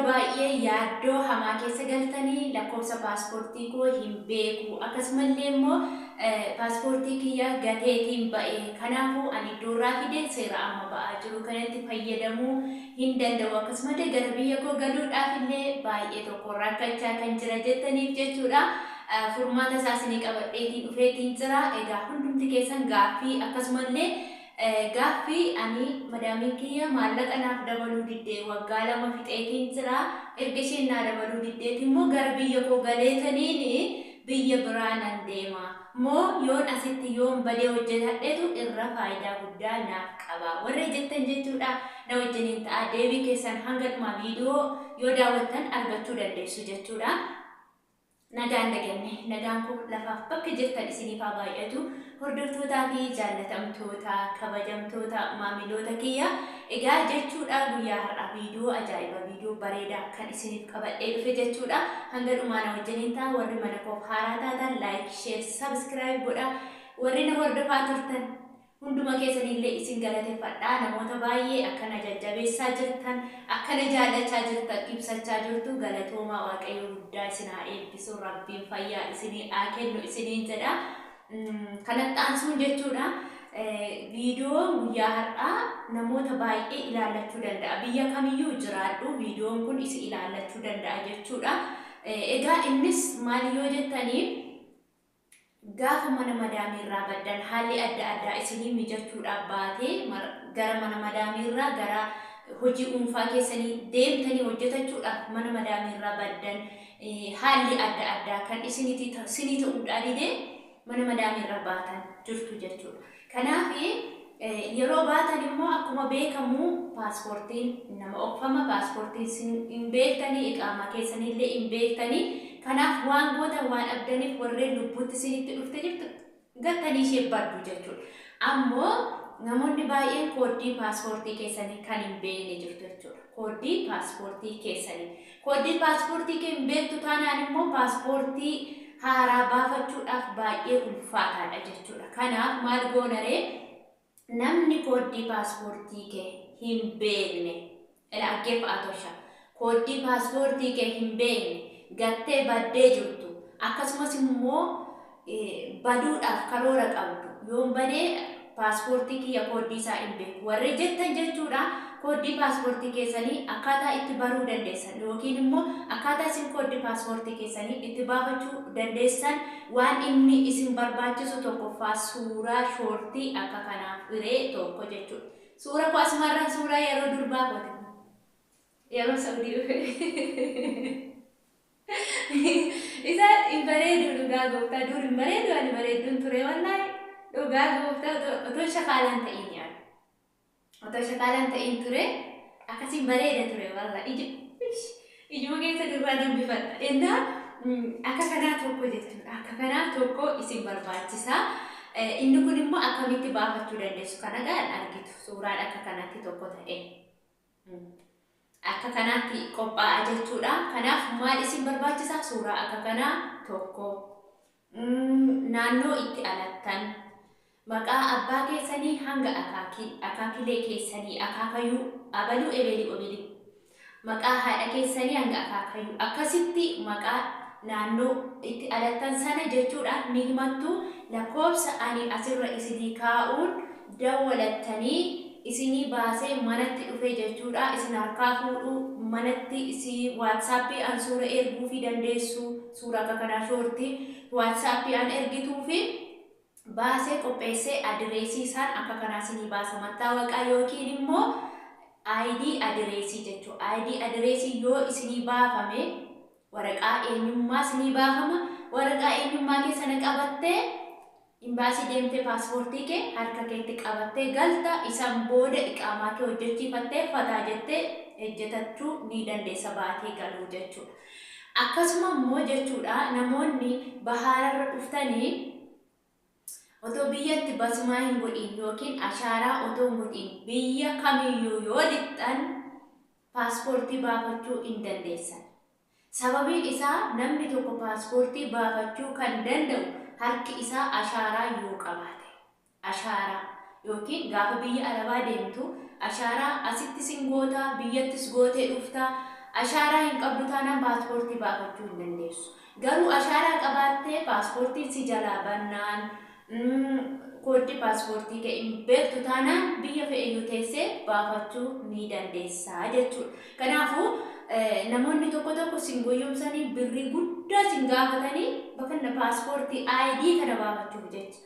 baay'ee yaaddoo hamaa keessa galtanii lakkoofsa paaspoortii koo hin beeku akkasumallee immoo paaspoortii kiyya gateetiin ba'e kanaafuu ani iddoorraa fidee seera amma ba'aa jiru kanatti fayyadamuu hin danda'u akkasumallee gara biyya koo galuudhaaf illee baay'ee tokko rakkachaa kan jira jettaniif jechuudha. Furmaata isaas ni qabadheetiin dhufeetiin jira. Egaa hundumti keessan gaaffii akkasumallee gaaffii ani madaamiin kiyya maallaqa naaf dabaluu diddee waggaa 2 fixeetiin jira. Erga isheen naa dabaluu diddeeti immoo gara biyya koo galeetaniin biyya biraa nan deema. Moo yoon asitti yoon badee hojjetadheetu irra faayidaa guddaa naaf qaba. Warra jettan jechuudha na wajjiniin ta'a deebii keessan hanga dhuma viidiyoo yoo daawwattan argachuu dandeessu jechuudha. Nagaan nagaan kun lafaaf bakka jirtan isiniif haa baay'atu. Hordoftootaa fi jaallatamtoota kabajamtoota maamiloota kiyya egaa jechuudha guyyaa har'aa viidiyoo ajaa'iba viidiyoo bareedaa kan isiniif qabadhee dhufe jechuudha. Hanga dhumaa na wajjiniin ta'a. Warri mana koof haaraa taatan like share subscribe godha. Warri na hordofaa turtan hunduma keessanillee isin galateeffadha. Namoota baay'ee akkana jajjabeessaa jirtan akkana jaallachaa jirtan ibsachaa jirtu galatoomaa waaqayyo guddaa isin haa eebbisu. Rabbiin fayyaa isinii haa kennu isiniin jedha. Kanatti aansuun jechuudha viidiyoon guyyaa har'aa namoota baay'ee ilaallachuu danda'a. Biyya kamiyyuu jiraadhu viidiyoon kun isin ilaallachuu danda'a jechuudha. Egaa innis maal yoo jettaniif gaafa mana madaamirraa baddan haalli adda addaa isinii mijachuudhaaf baatee gara mana madaamirraa gara hojii dhuunfaa keessanii deemtanii hojjetachuudhaaf mana madaamirraa baddan haalli adda addaa kan isinii ta'uudhaan didee mana madaamirraa baatan jirtu jechuudha. Kanaaf yeroo baatan immoo akkuma beekamu paaspoortiin nama oofama paaspoortiin hin beektanii iqaamaa keessanillee hin beektanii. Kanaaf waan gootan waan abdaniif warreen lubbuutti isinitti dhufte jirtu gattanii ishee baddu jechuudha. Ammoo namoonni baay'een kooddii paaspoortii keessanii kan hin beekne jirtu jechuudha. Kooddii paaspoortii keessanii. Kooddii paaspoortii kee hin beektu taanaan immoo paaspoortii haaraa baafachuudhaaf baay'ee ulfaataadha jechuudha. Kanaaf maal goonaree namni kooddii paaspoortii kee hin beekne dhaggeeffadhaa tosha. Kooddii paaspoortii kee hin beekne gattee baddee jirtu akkasumas immoo baduudhaaf karoora qabdu yoon badee paaspoortii kiyya kooddii isaa hin beeku warri jettan jechuudha. Kooddii paaspoortii keessanii akkaataa itti baruu dandeessan yookiin immoo akkaataa isin kooddii paaspoortii keessanii itti baafachuu dandeessan waan inni isin barbaachisu tokkoffaa suuraa shoortii akka kanaaf hiree tokko jechuudha. Suura koo asumarraa suuraa yeroo durbaa godhe yeroo Saudii dhufe. Isa bareedu dhugaa gooftaa dur hin bareedu ani bareedduun ture wallahi dhugaa gooftaa otoo shakaalaan ta'in yaadu. Otoo shakaalaan ta'in ture akkasiin bareeda ture wallahi ijuma keessa durraa dambifadha. Innaa akka kanaa tokko jechuudha. Akka kanaa tokko isin barbaachisa. Inni kun immoo akkamitti baafachuu dandeessu kana gaan argitu suuraan akka kanatti tokko ta'e. Akka kanaatti qophaa'aa jechuudha. Kanaaf maal isin barbaachisaa suuraa akka kanaa tokko naannoo itti alattan maqaa abbaa keessanii hanga akaakilee keessanii akaakayyuu abaluu ebelii obelii maqaa haadha keessanii hanga akaakayyuu akkasitti maqaa naannoo itti alattan sana jechuudha ni himattu. Lakkoofsa ani asirra isinii kaa'uun dawwalattanii isinii baasee manatti dhufe jechuudha. Isin harkaa fuudhuu manatti isi WhatsAppii an suura erguu fi dandeessu suura akka kanaa shoortii WhatsAppii an ergituu fi baasee qopheessee adireesii isaan akka kanaa isinii baasa mattaawaqaa yookiin immoo ID adireesii jechuudha. ID adireesii yoo isinii baafame waraqaa eenyummaa isinii baafama. Waraqaa eenyummaa keessan qabattee imbaasii deemtee paaspoortii kee harka keetti qabattee galta isaan booda iqaamaa kee hojjechiifattee fataa jettee ejjetachuu ni dandeessa baatee galuu jechuudha. Akkasuma immoo jechuudha namoonni bahaararra dhuftanii otoo biyyatti basumaa hin godhin yookiin ashaaraa otoo hin godhin biyya kamiyyuu yoo lixxan paaspoortii baafachuu hin dandeessan. Sababiin isaa namni tokko paaspoortii baafachuu kan danda'u harki isaa ashaaraa yoo qabaate. Ashaaraa yookiin gaafa biyya Arabaa deemtu ashaaraa asitti sin goota biyyattis gootee dhufta ashaaraa hin qabdu taanaan paaspoortii baafachuu hin dandeessu. Garuu ashaaraa qabaattee paaspoortiin si jalaa bannaan koodii paaspoortii kee hin beektu taanaan biyya fe'iyyuu teessee baafachuu ni dandeessaa jechuudha. Kanaafuu namoonni tokko sin goyyomsanii birrii guddaa sin gaafatanii bakka paaspoortii ID kana baafachuuf jecha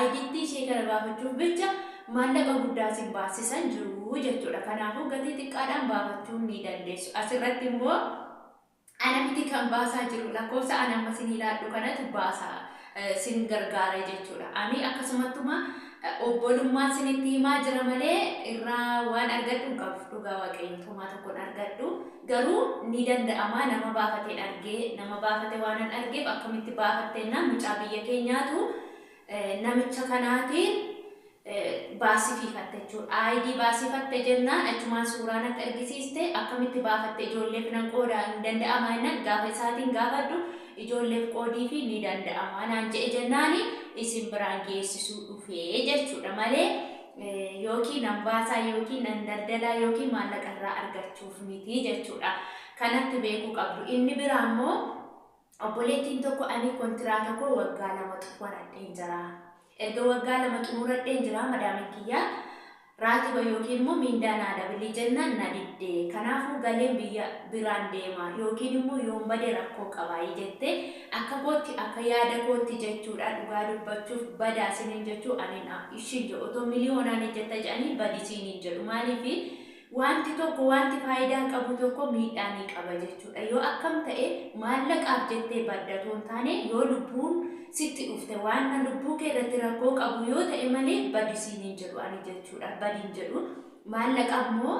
ID ishee kana baafachuuf jecha maallaqa guddaa sin baasisan jiru jechuudha. Kanaafuu gatii xiqqaadhaan baafachuu ni dandeessu. Asirratti immoo ana miti kan baasaa jiru lakkoofsa ana amma sin ilaallu kanatu baasaa sin gargaara jechuudha. Ani akkasumattuma obbolummaan sinitti himaa jira malee irraa waan argadhu qabu dhugaa waaqayyotumaa tokkoon argadhu. Garuu ni danda'ama nama baafateen argee nama baafate waan argeef akkamitti baafatteenna mucaa biyya keenyaatu namicha kanaatiin baasifatte jechuudha. ID baasifatte jennaan achumaan suuraan akka argisiiste akkamitti baafatte ijoolleef nan qoodaa hin danda'ama jennaan gaafa isaatiin gaafadhu ijoolleef qoodii fi ni danda'ama naan jedhe jennaani isin biraan geessisuu dhufee jechuudha malee yookiin nan baasaa yookiin nan daldalaa yookiin maallaqa irraa argachuuf miti jechuudha. Kanatti beekuu qabdu. Inni biraa immoo obboleettiin tokko ani kontiraata koo waggaa 2 xumuradheen jira. Erga waggaa 2 xumuradheen jira madaamin kiyya raatiba yookiin immoo miindaa naa dabali jennaan na diddee. Kanaafuu galeen biyya biraan deema yookiin immoo yoon bade rakkoo qabaa jette akka kootti akka yaada kootti jechuudha. Dhugaa dubbachuuf badaa sinin jechuu ani ishin jedhu otoo miliyoonaan jetta jedhanii badisiin jedhu maaliif wanti tokko wanti faayidaa qabu tokko miidhaa ni qaba jechuudha. Yoo akkam ta'e maallaqaaf jettee baddatoon taane yoo lubbuun sitti dhufte waan lubbuu kee irratti rakkoo qabu yoo ta'e malee badisiin jedhu ani jechuudha. Badiin jedhu maallaqa immoo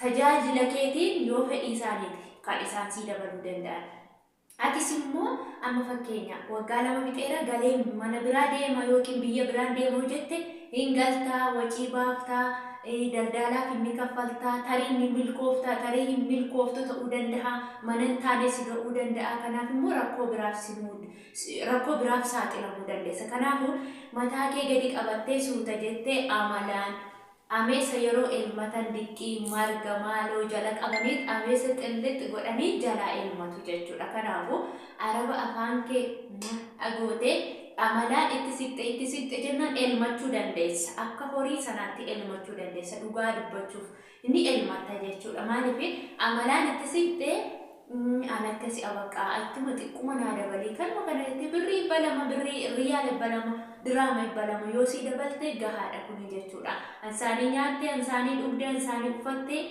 tajaajila keetiin yoo fedhii isaaniiti kan isaan sii dabaluu danda'an. Atis immoo amma fakkeenya waggaa 2 fixeera galee mana biraa deema yookiin biyya biraan deemuu jette hin galtaa wacii baaftaa daldalaaf inni kaffaltaa tarii ni milkooftaa tarii hin milkooftu ta'uu danda'a manan taane si ga'uu danda'a. Kanaaf immoo rakkoo biraaf saaxilamuu dandeessa. Kanaafuu mataa kee gadi qabattee suuta jettee amalaan ameessa yeroo elmatan diqqii marga maaloo jala qabaniit ameessa xillitti godhanii jalaa elmatu jechuudha. Kanaafuu araba afaan kee agootee amalaan itti siqxe jennaan elmachuu dandeessa. Akka horii sanaatti elmachuu dandeessa. Dhugaa dubbachuuf ni elmata jechuudha. Maaliif amalaan itti siqxe anakasi abaqqaa ittuma xiqquma naa dabalii kanuma kanatti birrii balama birrii riyaal balama diraama balama yoo si dabalte gahaadha kuni jechuudha. Ansaanii nyaattee ansaanii dhugdee ansaanii uffattee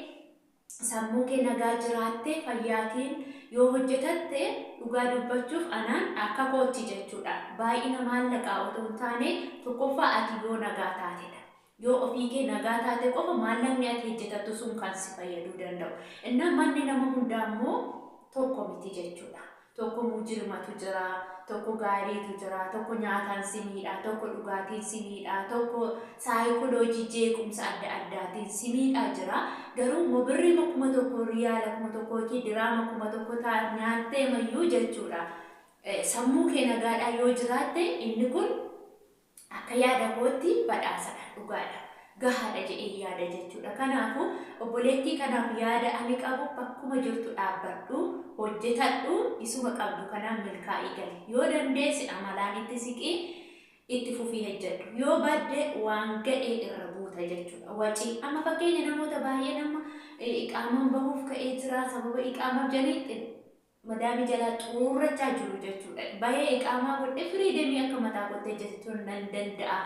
sammuu kee nagaa jiraattee fayyaatiin yoo hojjetatte dhugaa dubbachuuf anaan akka kootti jechuudha. Baay'ina maallaqaa otoo hin taane tokkoffaa ati yoo nagaa taatedha. Yoo ofii kee nagaa taate qofa maallaqni ati hojjetattu sun kan si fayyaduu danda'u. Innaa manni nama hundaa immoo tokko miti jechuudha. Tokko mujirmatu jira, tokko gaariitu jira, tokko nyaataan si miidha, tokko dhugaatiin si miidha, tokko saayikooloojii jeequmsa adda addaatiin si miidha jira. Garuu birrii 1,000 riyaala 1,000 diraama 1,000 nyaattee mayyuu jechuudha. Sammuu kee nagaadhaa yoo jiraatte inni kun akka yaada kootti badhaasadha dhugaadha. Gahaadha jedhee yaada jechuudha. Kanaafuu obboleettii kanaaf yaada ani qabu bakkuma jirtu dhaabbadhu hojjetadhu isuma qabdu kanaan milkaa'ii gali. Yoo dandeessi amalaan itti siqii itti fufii hojjedhu. Yoo badde waan ga'ee irra buuta jechuudha. Wacii amma fakkeenya namoota baay'ee nama iqaamaan bahuuf ka'ee jira sababa iqaamaaf jaliitti madaami jalaa xuurrachaa jiru jechuudha. Baay'ee iqaamaa godhe firiidemii akka mataa qottee jechuun nan danda'a.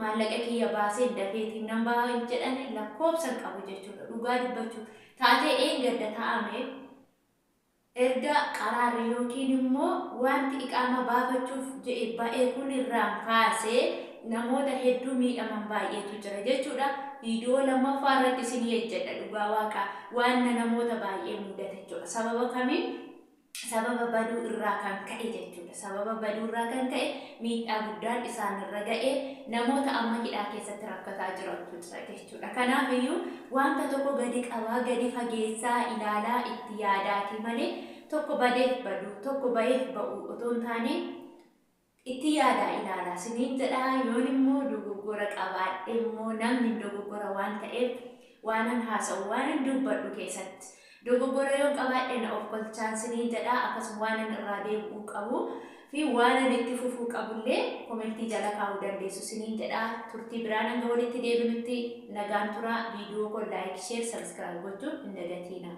Maallaqa kiyya baasee dafeetiin nan bahaa jedhanii lakkoofsan qabu jechuudha. Dhugaa dubbachuuf taatee eeggadda taa'ame erga qaraarri yookiin immoo wanti iqaama baafachuuf jedhe ba'ee kun irraan kaasee namoota hedduu miidhaman baay'eetu jira jechuudha. Viidiyoo lammaffaa irratti isin hojjedha dhugaa waaqaa waan namoota baay'ee mudate jechuudha. Sababa kamiin? Sababa baduu irraa kan ka'e jechuudha. Sababa baduu irraa kan ka'e miidhaa guddaan isaanirra ga'e namoota amma hidhaa keessatti rakkataa jirantu jira jechuudha. Kanaafiyyuu wanta tokko gadi qabaa gadi fageessaa ilaalaa itti yaadaati malee tokko badeef baduu tokko baheef ba'uu otoo hin taane itti yaadaa ilaalaa siniin jedhaa. Yoon immoo dogoggora qabaadhe immoo namni dogoggora waan ta'eef waanan haasa'u waanan dubbadhu keessatti Dogoggora yoo qabaadhe na of kolchaan siniin jedha akkasuma waan inni irraa deebi'uu qabu fi waan inni itti fufuu qabullee komentii jala kaa'uu dandeessu siniin jedha. Turtii biraan hanga walitti deebinutti nagaan tura. Viidiyoo koo laayik, sheer, sabskiraayib gochuun hin dagatiina.